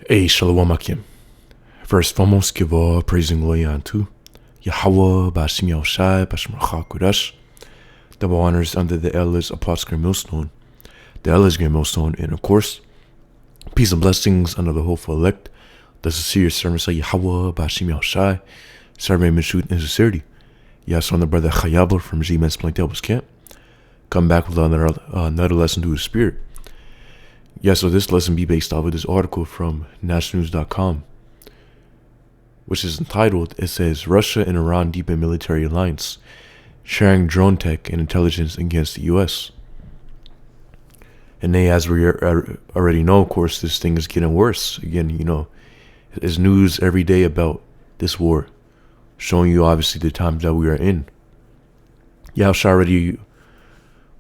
Hey, Shalom Akim. First and foremost, give all praise and glory unto Yahweh, Bashim Yahushai, Bashim Kodesh. Double honors under the elders of Plot's Millstone, the elders Grand Millstone, and of course, peace and blessings under the hopeful elect, the sincere servants of Yahweh, Bashim Yahushai, serving in truth and sincerity. Yes, on the brother Chayabel from G-Men's Plaintables camp. Come back with another lesson to his spirit. Yes, so this lesson be based off of this article from nationalnews.com, which is entitled, it says, Russia and Iran deepen military alliance, sharing drone tech and intelligence against the U.S. And as we already know, of course, this thing is getting worse. Again, there's news every day about this war, showing you obviously the times that we are in. Yahushua already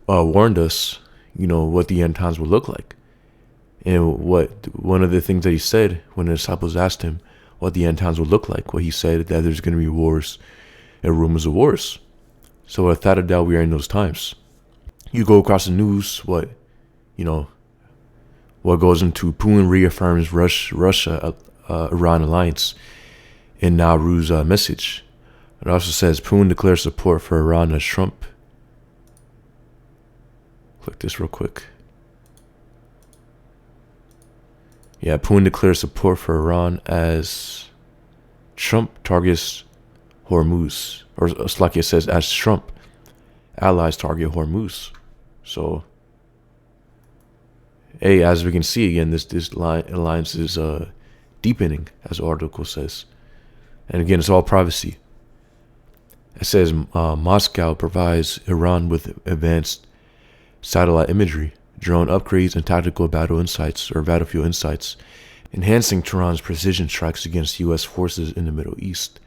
warned us, what the end times will look like. And one of the things that he said when the disciples asked him what the end times would look like, he said that there's going to be wars and rumors of wars. So without a doubt, we are in those times. You go across the news, what goes into Putin reaffirms Russia-Iran alliance in Nowruz message. It also says Putin declares support for Iran as Trump. Click this real quick. Yeah, Putin declares support for Iran as Trump targets Hormuz. Or like it says, as Trump allies target Hormuz. So, as we can see again, this alliance is deepening, as the article says. And again, it's all privacy. It says Moscow provides Iran with advanced satellite imagery, drone upgrades, and tactical battlefield insights, enhancing Tehran's precision strikes against U.S. forces in the Middle East.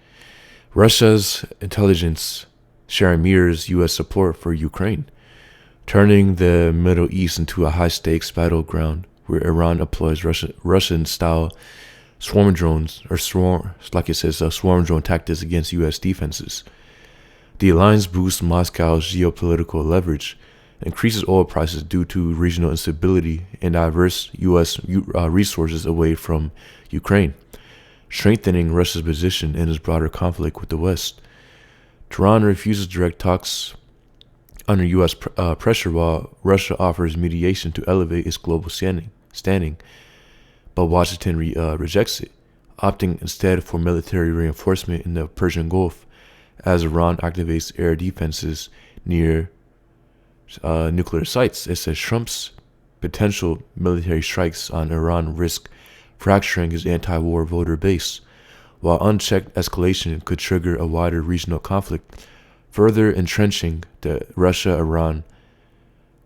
Russia's intelligence sharing mirrors U.S. support for Ukraine, turning the Middle East into a high-stakes battleground where Iran employs Russian-style swarm drones, swarm drone tactics against U.S. defenses. The alliance boosts Moscow's geopolitical leverage, increases oil prices due to regional instability, and diverts U.S. resources away from Ukraine, strengthening Russia's position in its broader conflict with the West. Tehran refuses direct talks under U.S. pressure while Russia offers mediation to elevate its global standing, but Washington rejects it, opting instead for military reinforcement in the Persian Gulf as Iran activates air defenses near nuclear sites. It says Trump's potential military strikes on Iran risk fracturing his anti-war voter base, while unchecked escalation could trigger a wider regional conflict, further entrenching the Russia-Iran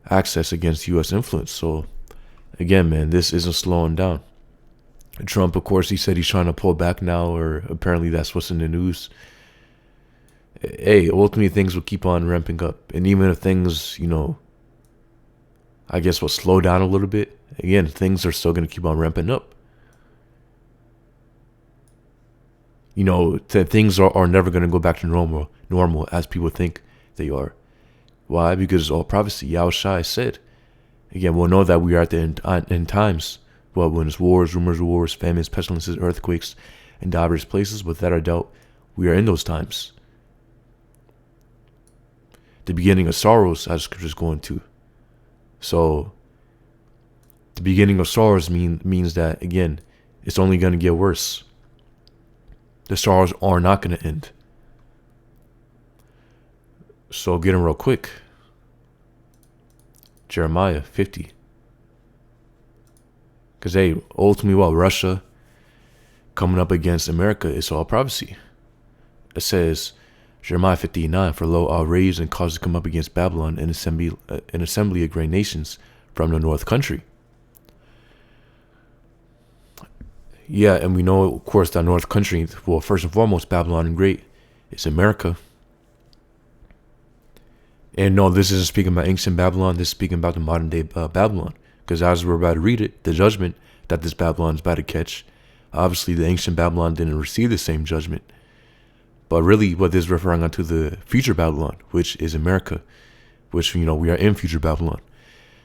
axis against U.S. influence. So, again, man, this isn't slowing down. Trump, of course, he said he's trying to pull back now, or apparently that's what's in the news. Ultimately things will keep on ramping up. And even if things, I guess will slow down a little bit, again, things are still going to keep on ramping up. Things are never going to go back to normal as people think they are. Why? Because it's all privacy. Yahushua said, again, we'll know that we are at the end times. Well, when it's wars, rumors of wars, famines, pestilences, earthquakes, in diverse places, without a doubt, we are in those times. The beginning of sorrows, as scripture is going to. So, the beginning of sorrows means that, again, it's only going to get worse. The sorrows are not going to end. So, get them real quick. Jeremiah 50. Because, ultimately, while Russia coming up against America, it's all prophecy. It says, Jeremiah 59, for lo, I'll raise and cause to come up against Babylon an assembly of great nations from the north country. Yeah, and we know, of course, that north country, well, first and foremost, Babylon and great, is America. And no, this isn't speaking about ancient Babylon, this is speaking about the modern day Babylon. Because as we're about to read it, the judgment that this Babylon is about to catch, obviously the ancient Babylon didn't receive the same judgment. But really, what this is referring to the future Babylon, which is America, which, we are in future Babylon.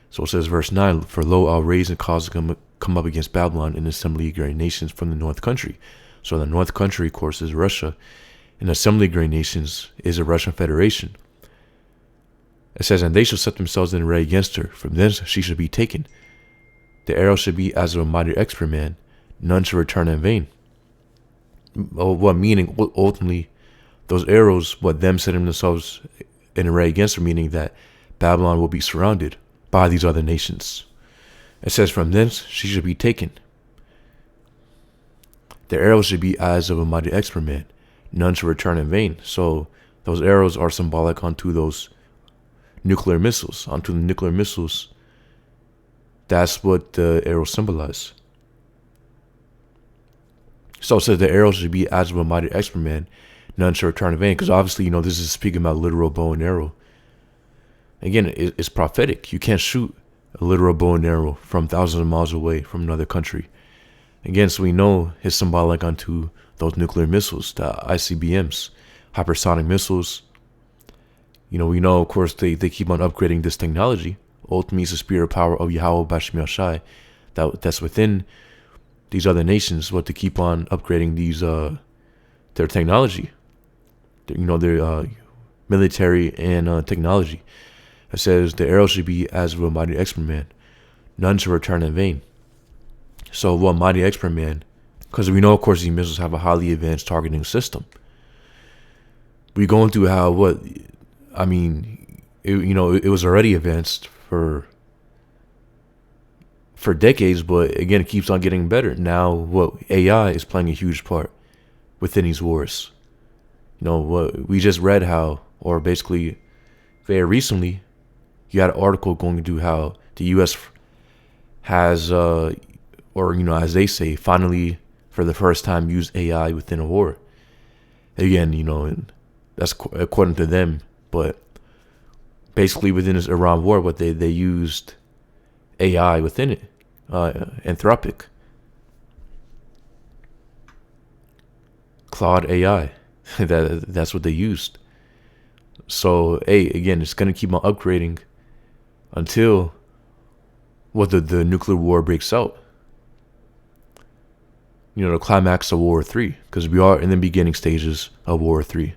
So it says, verse 9, for lo, I'll raise and cause to come up against Babylon and assembly agrarian nations from the north country. So the north country, of course, is Russia, and assembly agrarian nations is a Russian federation. It says, and they shall set themselves in array against her. From thence she shall be taken. The arrow should be as of a mighty expert man. None shall return in vain. What meaning? Ultimately, those arrows, them setting themselves in array against her, meaning that Babylon will be surrounded by these other nations. It says, from thence she shall be taken. The arrows should be as of a mighty expert man. None shall return in vain. So those arrows are symbolic onto those nuclear missiles. Onto the nuclear missiles, that's what the arrows symbolize. So it says the arrows should be as of a mighty expert man. None shall return in vain. Because obviously, this is speaking about literal bow and arrow. Again, it's prophetic. You can't shoot a literal bow and arrow from thousands of miles away from another country. Again, so we know it's symbolic onto those nuclear missiles, the ICBMs, hypersonic missiles. We know, of course, they keep on upgrading this technology. Ultimately, it's the spirit power of Yahweh Bashmi Shai that's within these other nations, to keep on upgrading these their technology, their military and technology. It says the arrow should be as of a mighty expert man, none shall return in vain. So what mighty expert man? Because we know, of course, these missiles have a highly advanced targeting system. We going through how it was already advanced for decades, but again, it keeps on getting better. Now, AI is playing a huge part within these wars. What we just read or basically very recently, you had an article going into how the U.S. has, as they say, finally for the first time used AI within a war. Again, and that's according to them, but basically within this Iran war, they used AI within it, Anthropic, Claude AI, that's what they used. So, again, it's gonna keep on upgrading until the nuclear war breaks out. The climax of World War III, because we are in the beginning stages of World War III.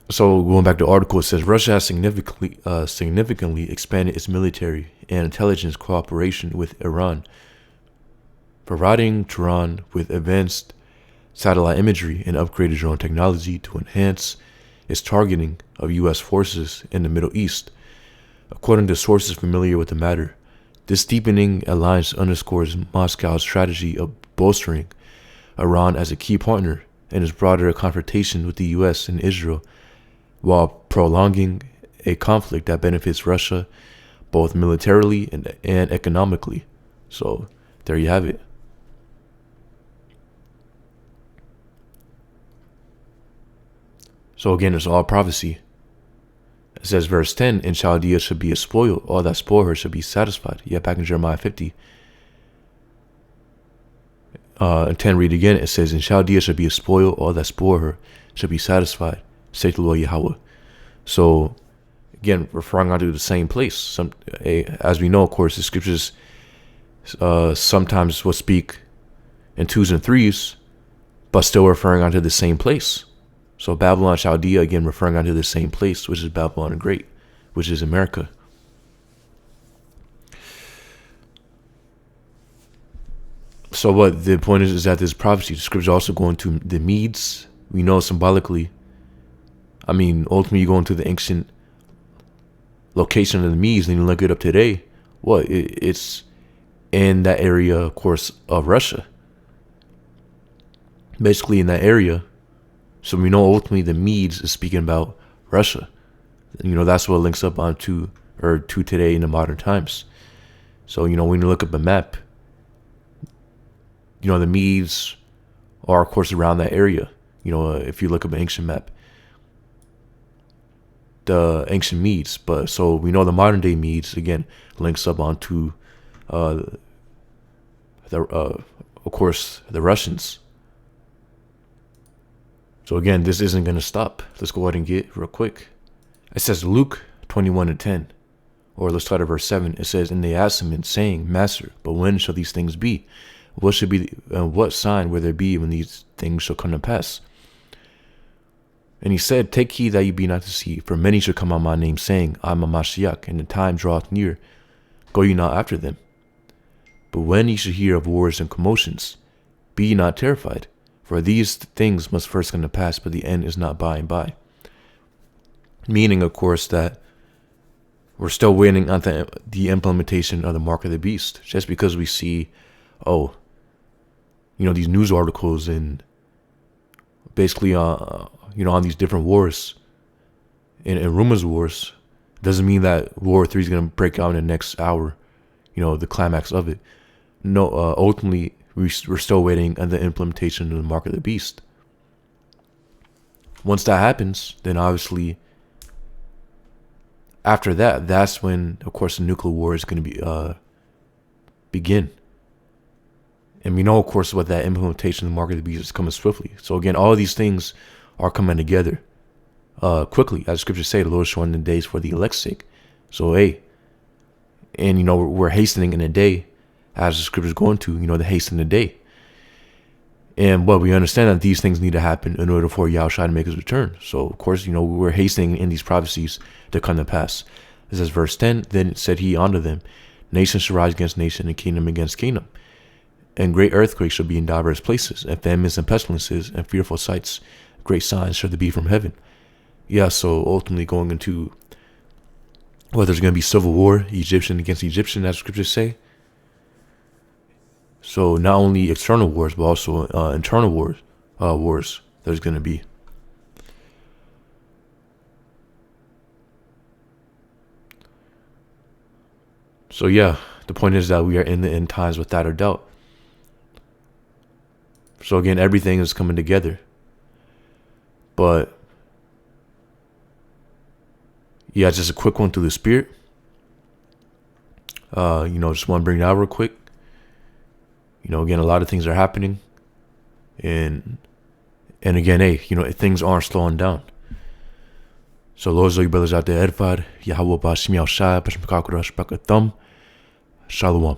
So going back to the article, it says Russia has significantly expanded its military and intelligence cooperation with Iran, providing Tehran with advanced satellite imagery and upgraded drone technology to enhance its targeting of U.S. forces in the Middle East. According to sources familiar with the matter, this deepening alliance underscores Moscow's strategy of bolstering Iran as a key partner in its broader confrontation with the U.S. and Israel, while prolonging a conflict that benefits Russia both militarily and economically. So there you have it. So again, it's all prophecy. It says verse 10, in Chaldea should be a spoil, all that spoil her should be satisfied. Yeah, back in Jeremiah 50. And 10, read again. It says, in Chaldea should be a spoil, all that spoil her should be satisfied. Saith the Lord Yahweh. So, again, referring onto the same place. As we know, of course, the scriptures sometimes will speak in twos and threes, but still referring onto the same place. So Babylon, Chaldea, again, referring onto the same place, which is Babylon the Great, which is America. So what the point is that this prophecy, the scripture also going to the Medes. We know symbolically, ultimately you go into the ancient location of the Medes and you look it up today. It's in that area, of course, of Russia. Basically in that area. So we know ultimately the Medes is speaking about Russia. That's what it links up onto or to today in the modern times. So, when you look up a map, the Medes are, of course, around that area. If you look up an ancient map, the ancient Medes. But so we know the modern day Medes, again, links up onto, of course, the Russians. So again, this isn't going to stop. Let's go ahead and get real quick. It says Luke 21:10. or let's start at verse 7. It says, and they asked him, saying, Master, but when shall these things be? What should be, what sign will there be when these things shall come to pass? And he said, take heed that you be not deceived, for many shall come on my name, saying, I am a Mashiach, and the time draweth near. Go ye not after them. But when ye shall hear of wars and commotions, be ye not terrified, for these things must first come to pass, but the end is not by and by. Meaning, of course, that we're still waiting on the implementation of the mark of the beast. Just because we see, these news articles and basically, on these different wars and rumors of wars, doesn't mean that War 3 is going to break out in the next hour, the climax of it. No, ultimately, we're still waiting on the implementation of the mark of the beast. Once that happens, then obviously, after that, that's when, of course, the nuclear war is going to begin. And we know, of course, what that implementation of the mark of the beast is coming swiftly. So again, all of these things are coming together quickly. As the scriptures say, the Lord is shortening the days for the elect's sake. So, and we're hastening in a day, as the scriptures going to, the hasten the day. And we understand that these things need to happen in order for Yahushua to make his return. So, of course, we're hastening in these prophecies to come to pass. It says, verse 10, then said he unto them, nation shall rise against nation, and kingdom against kingdom. And great earthquakes shall be in divers places, and famines and pestilences, and fearful sights. Great signs shall there be from heaven. Yeah, so ultimately going into whether there's going to be civil war, Egyptian against Egyptian, as scriptures say. So not only external wars, but also internal wars there's going to be. So yeah, the point is that we are in the end times without a doubt. So again, everything is coming together. But yeah, just a quick one through the spirit. Just want to bring it out real quick. Again, a lot of things are happening. And again, things aren't slowing down. So those are you brothers out there edified. Yahweh Bashim Yahshai, Bashim Kakura, Shpakathum. Shalom.